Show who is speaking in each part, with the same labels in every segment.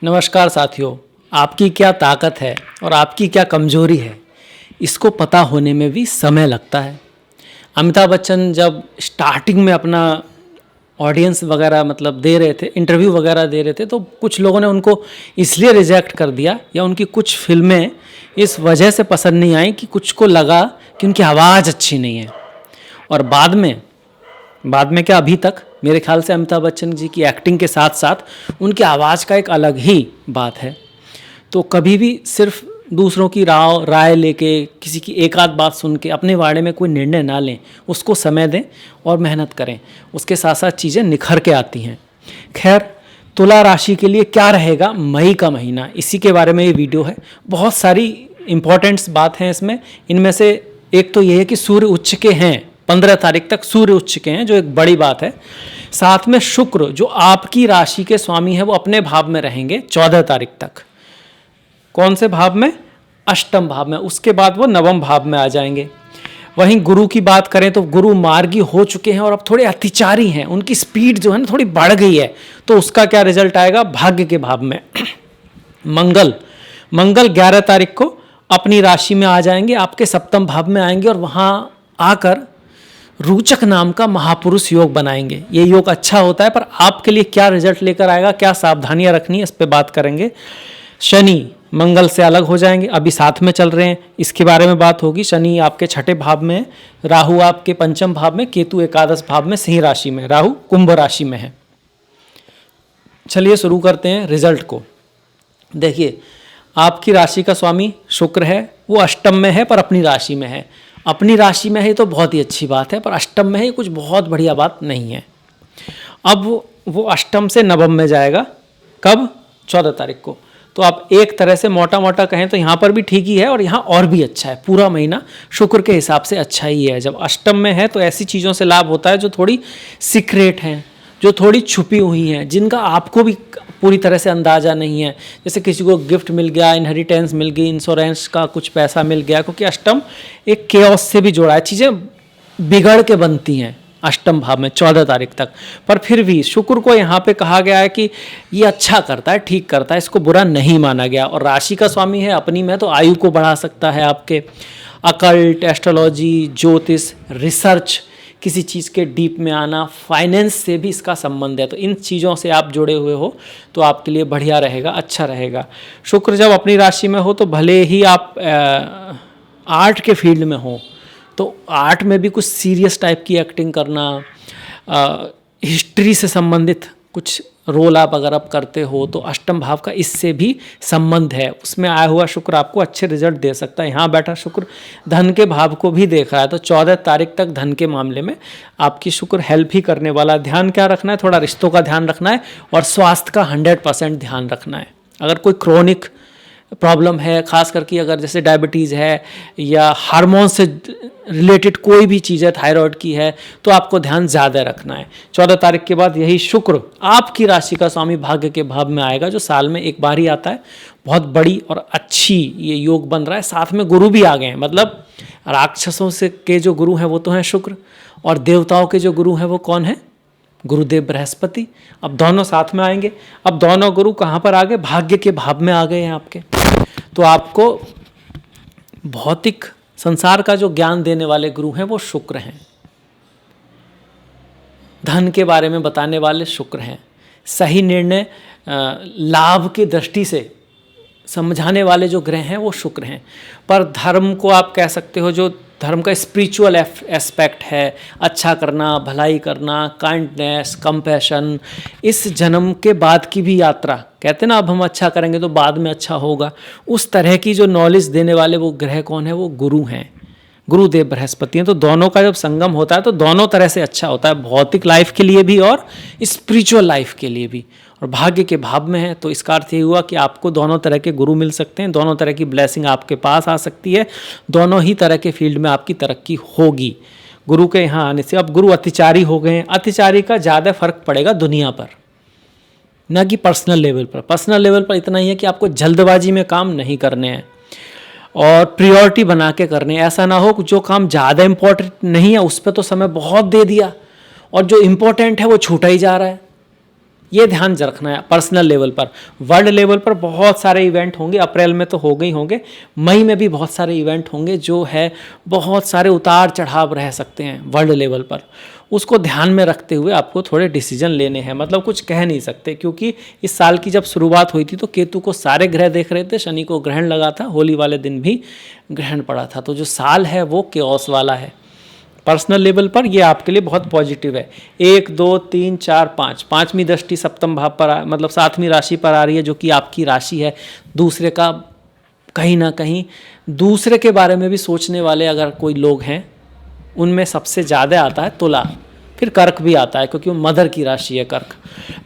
Speaker 1: नमस्कार साथियों, आपकी क्या ताकत है और आपकी क्या कमजोरी है, इसको पता होने में भी समय लगता है। अमिताभ बच्चन जब स्टार्टिंग में अपना ऑडियंस वगैरह दे रहे थे, इंटरव्यू वगैरह दे रहे थे, तो कुछ लोगों ने उनको इसलिए रिजेक्ट कर दिया या उनकी कुछ फिल्में इस वजह से पसंद नहीं आई कि कुछ को लगा कि उनकी आवाज़ अच्छी नहीं है। और बाद में क्या, अभी तक मेरे ख्याल से अमिताभ बच्चन जी की एक्टिंग के साथ साथ उनकी आवाज़ का एक अलग ही बात है। तो कभी भी सिर्फ दूसरों की राय लेके, किसी की एक आध बात सुन के अपने बारे में कोई निर्णय ना लें, उसको समय दें और मेहनत करें, उसके साथ साथ चीज़ें निखर के आती हैं। खैर, तुला राशि के लिए क्या रहेगा मई का महीना, इसी के बारे में ये वीडियो है। बहुत सारी इंपॉर्टेंट्स बात हैं इसमें। इनमें से एक तो ये है कि सूर्य उच्च के हैं, 15 तारीख तक सूर्य उच्च के हैं, जो एक बड़ी बात है। साथ में शुक्र जो आपकी राशि के स्वामी है वो अपने भाव में रहेंगे 14 तारीख तक। कौन से भाव में? अष्टम भाव में। उसके बाद वो नवम भाव में आ जाएंगे। वहीं गुरु की बात करें तो गुरु मार्गी हो चुके हैं और अब थोड़े अतिचारी हैं, उनकी स्पीड जो है ना थोड़ी बढ़ गई है। तो उसका क्या रिजल्ट आएगा? भाग्य के भाव में मंगल 11 तारीख को अपनी राशि में आ जाएंगे, आपके सप्तम भाव में आएंगे और वहाँ आकर रोचक नाम का महापुरुष योग बनाएंगे। ये योग अच्छा होता है, पर आपके लिए क्या रिजल्ट लेकर आएगा, क्या सावधानियां रखनी है, इस पे बात करेंगे। शनि मंगल से अलग हो जाएंगे, अभी साथ में चल रहे हैं, इसके बारे में बात होगी। शनि आपके छठे भाव में है, राहु आपके पंचम भाव में, केतु एकादश भाव में, सिंह राशि में, राहु कुंभ राशि में है। चलिए शुरू करते हैं रिजल्ट को। देखिए, आपकी राशि का स्वामी शुक्र है, वो अष्टम में है पर अपनी राशि में है। अपनी राशि में है तो बहुत ही अच्छी बात है, पर अष्टम में है कुछ बहुत बढ़िया बात नहीं है। अब वो अष्टम से नवम में जाएगा। कब? 14 तारीख को। तो आप एक तरह से मोटा मोटा कहें तो यहाँ पर भी ठीक ही है और यहाँ और भी अच्छा है। पूरा महीना शुक्र के हिसाब से अच्छा ही है। जब अष्टम में है तो ऐसी चीज़ों से लाभ होता है जो थोड़ी सीक्रेट हैं, जो थोड़ी छुपी हुई हैं, जिनका आपको भी पूरी तरह से अंदाज़ा नहीं है। जैसे किसी को गिफ्ट मिल गया, इनहेरिटेंस मिल गई, इंश्योरेंस का कुछ पैसा मिल गया, क्योंकि अष्टम एक केओस से भी जुड़ा है। चीज़ें बिगड़ के बनती हैं अष्टम भाव में 14 तारीख तक। पर फिर भी शुक्र को यहाँ पे कहा गया है कि ये अच्छा करता है, ठीक करता है, इसको बुरा नहीं माना गया। और राशि का स्वामी है अपनी में, तो आयु को बढ़ा सकता है आपके। अकल्ट, एस्ट्रोलॉजी, ज्योतिष, रिसर्च, किसी चीज़ के डीप में आना, फाइनेंस से भी इसका संबंध है। तो इन चीज़ों से आप जुड़े हुए हो तो आपके लिए बढ़िया रहेगा, अच्छा रहेगा। शुक्र जब अपनी राशि में हो तो भले ही आप आर्ट के फील्ड में हो, तो आर्ट में भी कुछ सीरियस टाइप की एक्टिंग करना, हिस्ट्री से संबंधित कुछ रोल आप अगर आप करते हो तो अष्टम भाव का इससे भी संबंध है। उसमें आया हुआ शुक्र आपको अच्छे रिजल्ट दे सकता है। यहाँ बैठा शुक्र धन के भाव को भी देख रहा है, तो 14 तारीख तक धन के मामले में आपकी शुक्र हेल्प ही करने वाला। ध्यान क्या रखना है? थोड़ा रिश्तों का ध्यान रखना है और स्वास्थ्य का 100% ध्यान रखना है। अगर कोई क्रोनिक प्रॉब्लम है, खास करके अगर जैसे डायबिटीज़ है या हार्मोन से रिलेटेड कोई भी चीज़ है, थायराइड की है, तो आपको ध्यान ज़्यादा रखना है। 14 तारीख के बाद यही शुक्र आपकी राशि का स्वामी भाग्य के भाव में आएगा, जो साल में एक बार ही आता है। बहुत बड़ी और अच्छी ये योग बन रहा है। साथ में गुरु भी आ गए हैं, मतलब राक्षसों से के जो गुरु हैं वो तो हैं शुक्र, और देवताओं के जो गुरु हैं वो कौन है? गुरुदेव बृहस्पति। अब दोनों साथ में आएंगे। अब दोनों गुरु कहाँ पर आ गए? भाग्य के भाव में आ गए हैं आपके। तो आपको भौतिक संसार का जो ज्ञान देने वाले गुरु हैं वो शुक्र हैं। धन के बारे में बताने वाले शुक्र हैं। सही निर्णय लाभ की दृष्टि से समझाने वाले जो ग्रह हैं वो शुक्र हैं। पर धर्म को आप कह सकते हो, जो धर्म का स्पिरिचुअल एस्पेक्ट है, अच्छा करना, भलाई करना, काइंडनेस, कंपैशन, इस जन्म के बाद की भी यात्रा, कहते हैं ना अब हम अच्छा करेंगे तो बाद में अच्छा होगा, उस तरह की जो नॉलेज देने वाले वो ग्रह कौन है? वो गुरु हैं, गुरुदेव बृहस्पति हैं। तो दोनों का जब संगम होता है तो दोनों तरह से अच्छा होता है, भौतिक लाइफ के लिए भी और स्पिरिचुअल लाइफ के लिए भी। और भाग्य के भाव में है तो इसका अर्थ ये हुआ कि आपको दोनों तरह के गुरु मिल सकते हैं, दोनों तरह की ब्लेसिंग आपके पास आ सकती है, दोनों ही तरह के फील्ड में आपकी तरक्की होगी गुरु के यहाँ आने से। अब गुरु अतिचारी हो गए हैं। अतिचारी का ज़्यादा फर्क पड़ेगा दुनिया पर, न कि पर्सनल लेवल पर। पर्सनल लेवल पर इतना ही है कि आपको जल्दबाजी में काम नहीं करने हैं और प्रायोरिटी बना के करने। ऐसा ना हो कि जो काम ज़्यादा इम्पोर्टेंट नहीं है उस पर तो समय बहुत दे दिया और जो इम्पोर्टेंट है वो छूटा ही जा रहा है। ये ध्यान रखना है पर्सनल लेवल पर। वर्ल्ड लेवल पर बहुत सारे इवेंट होंगे, अप्रैल में तो हो गए होंगे, मई में भी बहुत सारे इवेंट होंगे, जो है बहुत सारे उतार चढ़ाव रह सकते हैं वर्ल्ड लेवल पर। उसको ध्यान में रखते हुए आपको थोड़े डिसीजन लेने हैं, मतलब कुछ कह नहीं सकते, क्योंकि इस साल की जब शुरुआत हुई थी तो केतु को सारे ग्रह देख रहे थे, शनि को ग्रहण लगा था, होली वाले दिन भी ग्रहण पड़ा था। तो जो साल है वो केओस वाला है। पर्सनल लेवल पर ये आपके लिए बहुत पॉजिटिव है। 1 2 3 4 5, पाँचवीं दृष्टि सप्तम भाव पर मतलब 7वीं राशि पर आ रही है, जो कि आपकी राशि है। दूसरे का कहीं ना कहीं दूसरे के बारे में भी सोचने वाले अगर कोई लोग हैं, उनमें सबसे ज़्यादा आता है तुला, फिर कर्क भी आता है, क्योंकि वो मदर की राशि है कर्क।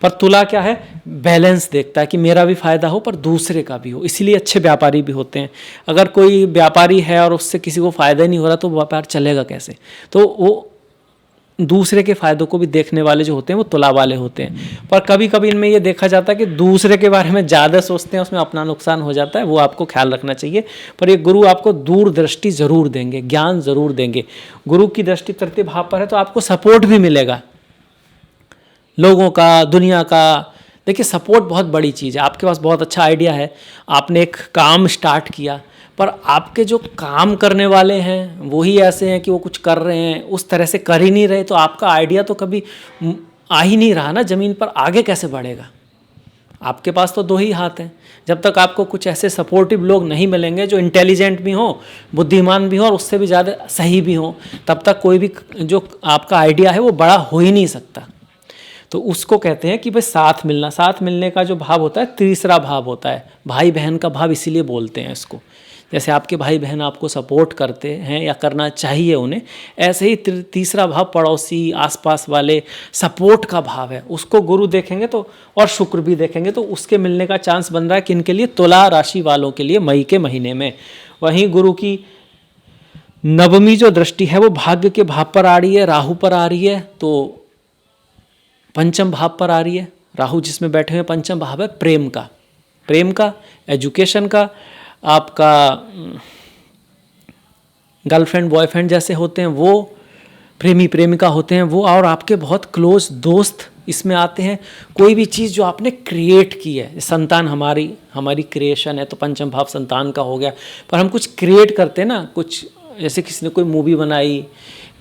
Speaker 1: पर तुला क्या है, बैलेंस देखता है कि मेरा भी फायदा हो पर दूसरे का भी हो, इसीलिए अच्छे व्यापारी भी होते हैं। अगर कोई व्यापारी है और उससे किसी को फायदा ही नहीं हो रहा तो व्यापार चलेगा कैसे? तो वो दूसरे के फायदों को भी देखने वाले जो होते हैं वो तुला वाले होते हैं। पर कभी कभी इनमें ये देखा जाता है कि दूसरे के बारे में ज़्यादा सोचते हैं, उसमें अपना नुकसान हो जाता है, वो आपको ख्याल रखना चाहिए। पर ये गुरु आपको दूरदृष्टि जरूर देंगे, ज्ञान जरूर देंगे। गुरु की दृष्टि तृतीय भाव पर है तो आपको सपोर्ट भी मिलेगा, लोगों का, दुनिया का। देखिए सपोर्ट बहुत बड़ी चीज़ है। आपके पास बहुत अच्छा आइडिया है, आपने एक काम स्टार्ट किया, पर आपके जो काम करने वाले हैं वही ऐसे हैं कि वो कुछ कर रहे हैं, उस तरह से कर ही नहीं रहे, तो आपका आइडिया तो कभी आ ही नहीं रहा ना ज़मीन पर, आगे कैसे बढ़ेगा? आपके पास तो 2 ही हाथ हैं। जब तक आपको कुछ ऐसे सपोर्टिव लोग नहीं मिलेंगे जो इंटेलिजेंट भी हों, बुद्धिमान भी हों और उससे भी ज़्यादा सही भी हों, तब तक कोई भी जो आपका आइडिया है वो बड़ा हो ही नहीं सकता। तो उसको कहते हैं कि भाई साथ मिलना। साथ मिलने का जो भाव होता है तीसरा भाव होता है, भाई बहन का भाव, इसीलिए बोलते हैं इसको। जैसे आपके भाई बहन आपको सपोर्ट करते हैं या करना चाहिए उन्हें, ऐसे ही तीसरा भाव पड़ोसी, आसपास वाले, सपोर्ट का भाव है, उसको गुरु देखेंगे तो, और शुक्र भी देखेंगे तो उसके मिलने का चांस बन रहा है किन के लिए? तुला राशि वालों के लिए मई के महीने में। वहीं गुरु की 9वीं जो दृष्टि है वो भाग्य के भाव पर आ रही है, राहु पर आ रही है, तो पंचम भाव पर आ रही है। राहु जिसमें बैठे हुए पंचम भाव है प्रेम का, एजुकेशन का, आपका गर्लफ्रेंड बॉयफ्रेंड जैसे होते हैं वो, प्रेमी प्रेमिका होते हैं वो, और आपके बहुत क्लोज दोस्त इसमें आते हैं। कोई भी चीज़ जो आपने क्रिएट की है, संतान हमारी क्रिएशन है तो पंचम भाव संतान का हो गया। पर हम कुछ क्रिएट करते हैं ना, कुछ जैसे किसी ने कोई मूवी बनाई,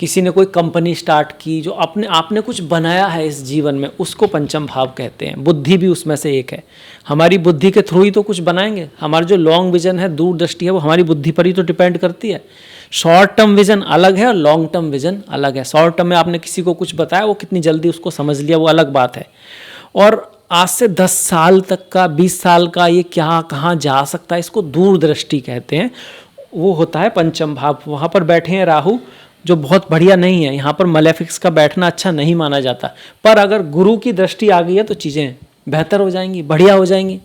Speaker 1: किसी ने कोई कंपनी स्टार्ट की, जो आपने कुछ बनाया है इस जीवन में, उसको पंचम भाव कहते हैं। बुद्धि भी उसमें से एक है। हमारी बुद्धि के थ्रू ही तो कुछ बनाएंगे। हमारा जो लॉन्ग विजन है, दूरदृष्टि है, वो हमारी बुद्धि पर ही तो डिपेंड करती है। शॉर्ट टर्म विजन अलग है और लॉन्ग टर्म विजन अलग है। शॉर्ट टर्म में आपने किसी को कुछ बताया, वो कितनी जल्दी उसको समझ लिया, वो अलग बात है। और आज से 10 साल तक का, 20 साल का ये क्या कहाँ जा सकता है, इसको दूरदृष्टि कहते हैं। वो होता है पंचम भाव। वहाँ पर बैठे हैं राहु, जो बहुत बढ़िया नहीं है। यहाँ पर मलेफिक्स का बैठना अच्छा नहीं माना जाता, पर अगर गुरु की दृष्टि आ गई है तो चीज़ें बेहतर हो जाएंगी, बढ़िया हो जाएंगी।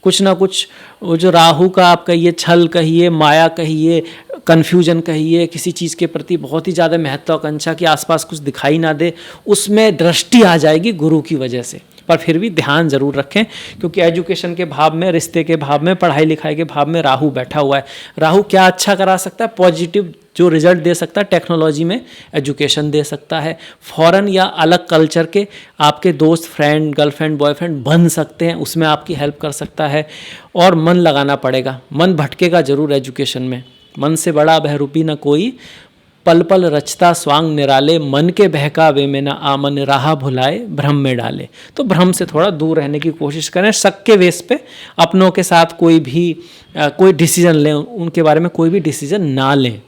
Speaker 1: कुछ ना कुछ वो जो राहु का आप कहिए, छल कहिए, माया कहिए, कन्फ्यूजन कहिए, किसी चीज़ के प्रति बहुत ही ज़्यादा महत्वाकांक्षा के आसपास कुछ दिखाई ना दे, उसमें दृष्टि आ जाएगी गुरु की वजह से। पर फिर भी ध्यान जरूर रखें, क्योंकि एजुकेशन के भाव में, रिश्ते के भाव में, पढ़ाई लिखाई के भाव में राहु बैठा हुआ है। राहु क्या अच्छा करा सकता है? पॉजिटिव जो रिजल्ट दे सकता है टेक्नोलॉजी में, एजुकेशन दे सकता है। फॉरेन या अलग कल्चर के आपके दोस्त, फ्रेंड, गर्लफ्रेंड, बॉयफ्रेंड बन सकते हैं, उसमें आपकी हेल्प कर सकता है। और मन लगाना पड़ेगा, मन भटकेगा जरूर एजुकेशन में। मन से बड़ा बहरूपी न कोई, पल पल रचता स्वांग निराले, मन के बहकावे में ना आमन, राह भुलाए भ्रम में डाले। तो भ्रम से थोड़ा दूर रहने की कोशिश करें। शक के बेस पे अपनों के साथ कोई डिसीजन लें, उनके बारे में कोई भी डिसीजन ना लें।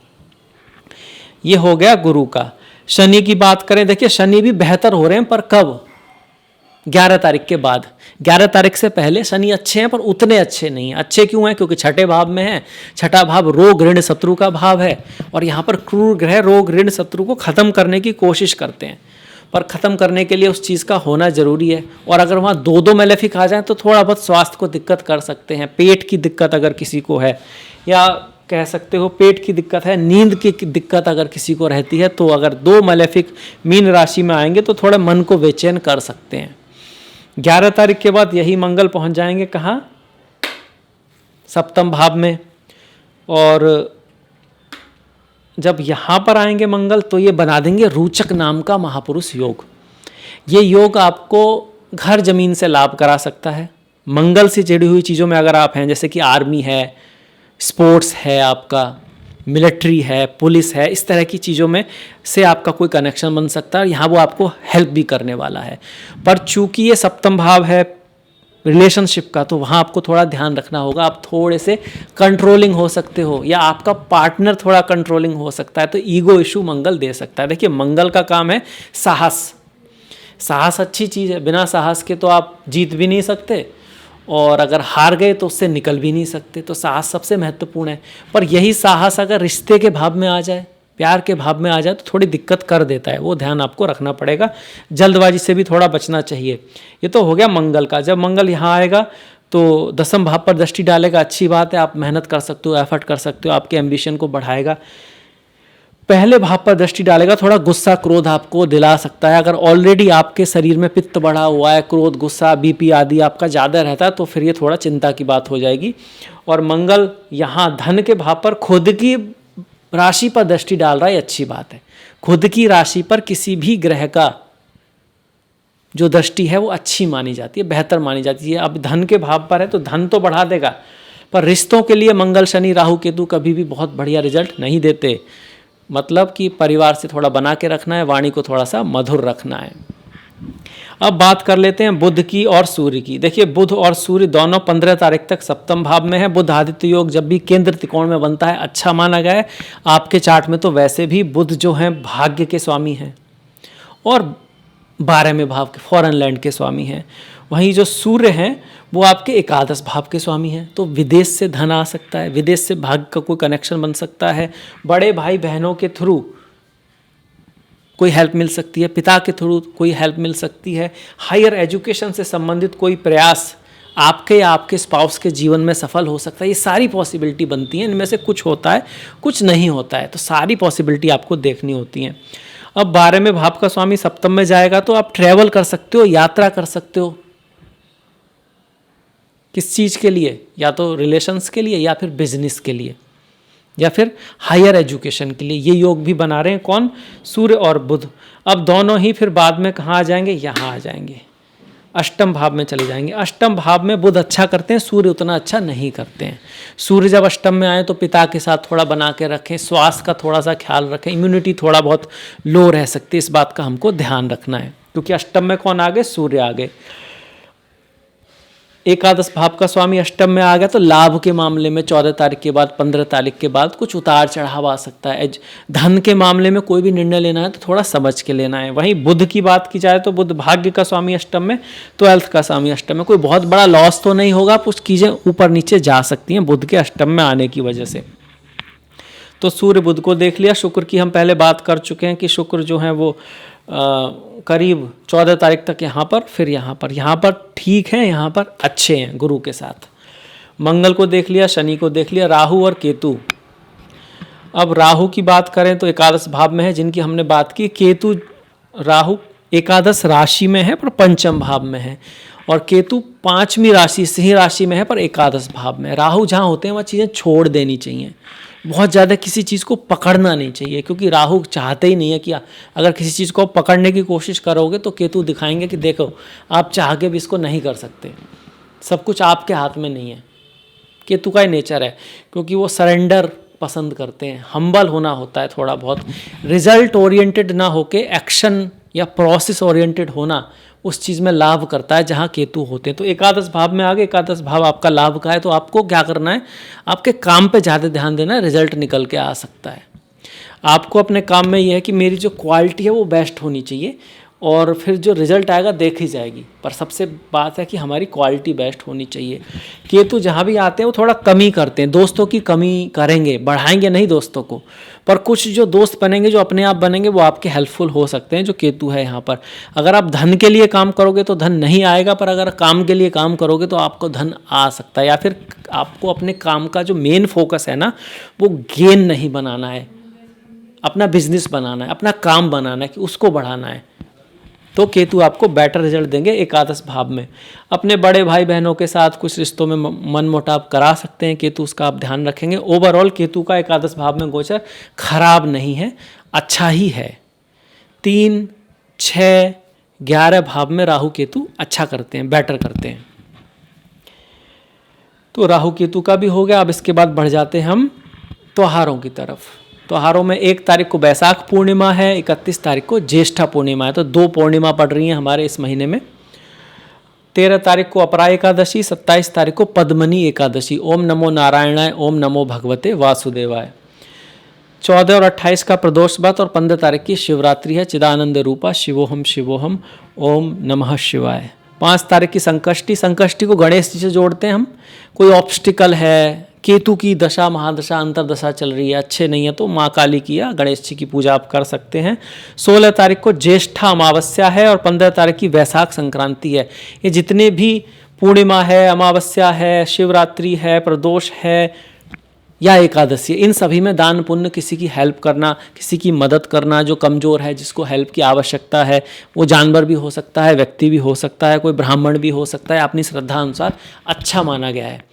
Speaker 1: ये हो गया गुरु का। शनि की बात करें, देखिए शनि भी बेहतर हो रहे हैं, पर कब? 11 तारीख के बाद। 11 तारीख से पहले शनि अच्छे हैं, पर उतने अच्छे नहीं हैं। अच्छे क्यों हैं? क्योंकि छठे भाव में है। छठा भाव रोग ऋण शत्रु का भाव है, और यहाँ पर क्रूर ग्रह रोग ऋण शत्रु को खत्म करने की कोशिश करते हैं। पर ख़त्म करने के लिए उस चीज़ का होना ज़रूरी है। और अगर वहाँ 2 मेलेफिक आ जाए तो थोड़ा बहुत स्वास्थ्य को दिक्कत कर सकते हैं। पेट की दिक्कत अगर किसी को है, या कह सकते हो पेट की दिक्कत है, नींद की दिक्कत अगर किसी को रहती है, तो अगर 2 मेलेफिक मीन राशि में आएंगे तो थोड़ा मन को बेचैन कर सकते हैं। 11 तारीख के बाद यही मंगल पहुंच जाएंगे कहाँ? सप्तम भाव में। और जब यहाँ पर आएंगे मंगल तो ये बना देंगे रोचक नाम का महापुरुष योग। ये योग आपको घर जमीन से लाभ करा सकता है। मंगल से जुड़ी हुई चीज़ों में अगर आप हैं, जैसे कि आर्मी है, स्पोर्ट्स है, आपका मिलिट्री है, पुलिस है, इस तरह की चीज़ों में से आपका कोई कनेक्शन बन सकता है और यहाँ वो आपको हेल्प भी करने वाला है। पर चूंकि ये सप्तम भाव है रिलेशनशिप का, तो वहाँ आपको थोड़ा ध्यान रखना होगा। आप थोड़े से कंट्रोलिंग हो सकते हो या आपका पार्टनर थोड़ा कंट्रोलिंग हो सकता है, तो ईगो इशू मंगल दे सकता है। देखिए मंगल का काम है साहस। साहस अच्छी चीज़ है, बिना साहस के तो आप जीत भी नहीं सकते और अगर हार गए तो उससे निकल भी नहीं सकते। तो साहस सबसे महत्वपूर्ण है। पर यही साहस अगर रिश्ते के भाव में आ जाए, प्यार के भाव में आ जाए, तो थोड़ी दिक्कत कर देता है। वो ध्यान आपको रखना पड़ेगा। जल्दबाजी से भी थोड़ा बचना चाहिए। ये तो हो गया मंगल का। जब मंगल यहाँ आएगा तो दसम भाव पर दृष्टि डालेगा, अच्छी बात है, आप मेहनत कर सकते हो, एफर्ट कर सकते हो, आपके एम्बिशन को बढ़ाएगा। पहले भाव पर दृष्टि डालेगा, थोड़ा गुस्सा क्रोध आपको दिला सकता है। अगर ऑलरेडी आपके शरीर में पित्त बढ़ा हुआ है, क्रोध गुस्सा बीपी आदि आपका ज़्यादा रहता है, तो फिर ये थोड़ा चिंता की बात हो जाएगी। और मंगल यहाँ धन के भाव पर खुद की राशि पर दृष्टि डाल रहा है, अच्छी बात है। खुद की राशि पर किसी भी ग्रह का जो दृष्टि है वो अच्छी मानी जाती है, बेहतर मानी जाती है। अब धन के भाव पर है तो धन तो बढ़ा देगा, पर रिश्तों के लिए मंगल शनि राहु केतु कभी भी बहुत बढ़िया रिजल्ट नहीं देते। मतलब कि परिवार से थोड़ा बना के रखना है, वाणी को थोड़ा सा मधुर रखना है। अब बात कर लेते हैं बुध की और सूर्य की। देखिए बुध और सूर्य दोनों 15 तारीख तक सप्तम भाव में है। बुध आदित्य योग जब भी केंद्र त्रिकोण में बनता है अच्छा माना गया है। आपके चार्ट में तो वैसे भी बुध जो हैं भाग्य के स्वामी हैं और 12वें भाव के फॉरेन लैंड के स्वामी हैं। वहीं जो सूर्य हैं वो आपके एकादश भाव के स्वामी हैं। तो विदेश से धन आ सकता है, विदेश से भाग्य का कोई कनेक्शन बन सकता है, बड़े भाई बहनों के थ्रू कोई हेल्प मिल सकती है, पिता के थ्रू कोई हेल्प मिल सकती है, हायर एजुकेशन से संबंधित कोई प्रयास आपके या आपके स्पाउस के जीवन में सफल हो सकता है। ये सारी पॉसिबिलिटी बनती हैं। इनमें से कुछ होता है, कुछ नहीं होता है, तो सारी पॉसिबिलिटी आपको देखनी होती हैं। अब 12वें भाव का स्वामी सप्तम में जाएगा तो आप ट्रैवल कर सकते हो, यात्रा कर सकते हो। किस चीज़ के लिए? या तो रिलेशंस के लिए, या फिर बिजनेस के लिए, या फिर हायर एजुकेशन के लिए। ये योग भी बना रहे हैं कौन? सूर्य और बुध। अब दोनों ही फिर बाद में कहाँ आ जाएंगे? यहाँ आ जाएंगे, अष्टम भाव में चले जाएंगे। अष्टम भाव में बुध अच्छा करते हैं, सूर्य उतना अच्छा नहीं करते हैं। सूर्य जब अष्टम में आए तो पिता के साथ थोड़ा बना के रखें, स्वास्थ्य का थोड़ा सा ख्याल रखें, इम्यूनिटी थोड़ा बहुत लो रह सकती है, इस बात का हमको ध्यान रखना है। क्योंकि अष्टम में कौन आ गए? सूर्य आ गए। एकादश भाव का स्वामी अष्टम में आ गया तो लाभ के मामले में 14 तारीख के बाद 15 तारीख के बाद कुछ उतार चढ़ाव आ सकता है। धन के मामले में कोई भी निर्णय लेना है तो थोड़ा समझ के लेना है। वहीं बुध की बात की जाए तो बुध भाग्य का स्वामी अष्टम में, 12th का स्वामी अष्टम में। कोई बहुत बड़ा लॉस तो नहीं होगा, कुछ चीज़ें ऊपर नीचे जा सकती हैं बुध के अष्टम में आने की वजह से। तो सूर्य बुध को देख लिया। शुक्र की हम पहले बात कर चुके हैं कि शुक्र जो है वो करीब 14 तारीख तक यहाँ पर, फिर यहाँ पर ठीक है, यहाँ पर अच्छे हैं गुरु के साथ। मंगल को देख लिया, शनि को देख लिया, राहु और केतु। अब राहु की बात करें तो एकादश भाव में है, जिनकी हमने बात की। केतु राहु एकादश राशि में है पर पंचम भाव में है, और केतु 5वीं राशि सिंह राशि में है पर एकादश भाव में। राहु जहाँ होते हैं वह चीज़ें छोड़ देनी चाहिए, बहुत ज़्यादा किसी चीज़ को पकड़ना नहीं चाहिए, क्योंकि राहु चाहते ही नहीं है कि अगर किसी चीज़ को पकड़ने की कोशिश करोगे तो केतु दिखाएंगे कि देखो आप चाह के भी इसको नहीं कर सकते, सब कुछ आपके हाथ में नहीं है। केतु का ही नेचर है, क्योंकि वो सरेंडर पसंद करते हैं, हम्बल होना होता है थोड़ा बहुत, रिजल्ट ओरिएंटेड ना होके एक्शन या प्रोसेस ओरिएंटेड होना उस चीज़ में लाभ करता है जहाँ केतु होते हैं। तो एकादश भाव में आगे, एकादश भाव आपका लाभ का है, तो आपको क्या करना है? आपके काम पे ज़्यादा ध्यान देना है, रिजल्ट निकल के आ सकता है। आपको अपने काम में यह है कि मेरी जो क्वालिटी है वो बेस्ट होनी चाहिए, और फिर जो रिजल्ट आएगा देखी जाएगी, पर सबसे बात है कि हमारी क्वालिटी बेस्ट होनी चाहिए। केतु जहाँ भी आते हैं वो थोड़ा कमी करते हैं, दोस्तों की कमी करेंगे, बढ़ाएंगे नहीं दोस्तों को, पर कुछ जो दोस्त बनेंगे जो अपने आप बनेंगे वो आपके हेल्पफुल हो सकते हैं, जो केतु है यहाँ पर। अगर आप धन के लिए काम करोगे तो धन नहीं आएगा, पर अगर काम के लिए काम करोगे तो आपको धन आ सकता है। या फिर आपको अपने काम का जो मेन फोकस है ना, वो गेन नहीं बनाना है, अपना बिजनेस बनाना है, अपना काम बनाना है, कि उसको बढ़ाना है, तो केतु आपको बेटर रिजल्ट देंगे एकादश भाव में। अपने बड़े भाई बहनों के साथ कुछ रिश्तों में मन मुटाव करा सकते हैं केतु, उसका आप ध्यान रखेंगे। ओवरऑल केतु का एकादश भाव में गोचर खराब नहीं है, अच्छा ही है। 3, 6, 11 भाव में राहु केतु अच्छा करते हैं, बेटर करते हैं। तो राहु केतु का भी हो गया। अब इसके बाद बढ़ जाते हैं हम त्योहारों की तरफ। त्योहारों में 1 तारीख को बैसाख पूर्णिमा है, 31 तारीख को ज्येष्ठा पूर्णिमा है। तो 2 पूर्णिमा पड़ रही हैं हमारे इस महीने में। 13 तारीख को अपरा एकादशी, 27 तारीख को पद्मनी एकादशी। ओम नमो नारायणाय, ओम नमो भगवते वासुदेवाय। 14 और 28 का प्रदोष व्रत और 15 तारीख की शिवरात्रि है। चिदानंद रूपा शिवोहम शिवोहम, ओम नमः शिवाय। 5 तारीख की संकष्टी। संकष्टी को गणेश जी से जोड़ते हैं हम। कोई ऑब्स्टिकल है, केतु की दशा महादशा अंतरदशा चल रही है, अच्छे नहीं है, तो माँ काली की या गणेश जी की पूजा आप कर सकते हैं। 16 तारीख को ज्येष्ठा अमावस्या है और 15 तारीख की वैशाख संक्रांति है। ये जितने भी पूर्णिमा है, अमावस्या है, शिवरात्रि है, प्रदोष है या एकादशी, इन सभी में दान पुण्य, किसी की हेल्प करना, किसी की मदद करना, जो कमज़ोर है, जिसको हेल्प की आवश्यकता है, वो जानवर भी हो सकता है, व्यक्ति भी हो सकता है, कोई ब्राह्मण भी हो सकता है, अपनी श्रद्धा अनुसार अच्छा माना गया है।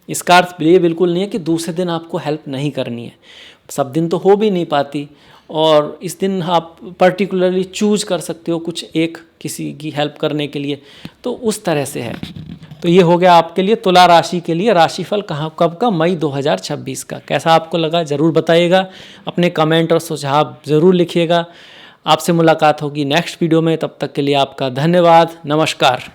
Speaker 1: इसका अर्थ ये बिल्कुल नहीं है कि दूसरे दिन आपको हेल्प नहीं करनी है। सब दिन तो हो भी नहीं पाती, और इस दिन आप पर्टिकुलरली चूज कर सकते हो कुछ एक किसी की हेल्प करने के लिए, तो उस तरह से है। तो ये हो गया आपके लिए तुला राशि के लिए राशिफल। कहाँ कब का? मई 2026 का। कैसा आपको लगा ज़रूर बताइएगा, अपने कमेंट और सुझाव ज़रूर लिखिएगा। आपसे मुलाकात होगी नेक्स्ट वीडियो में, तब तक के लिए आपका धन्यवाद, नमस्कार।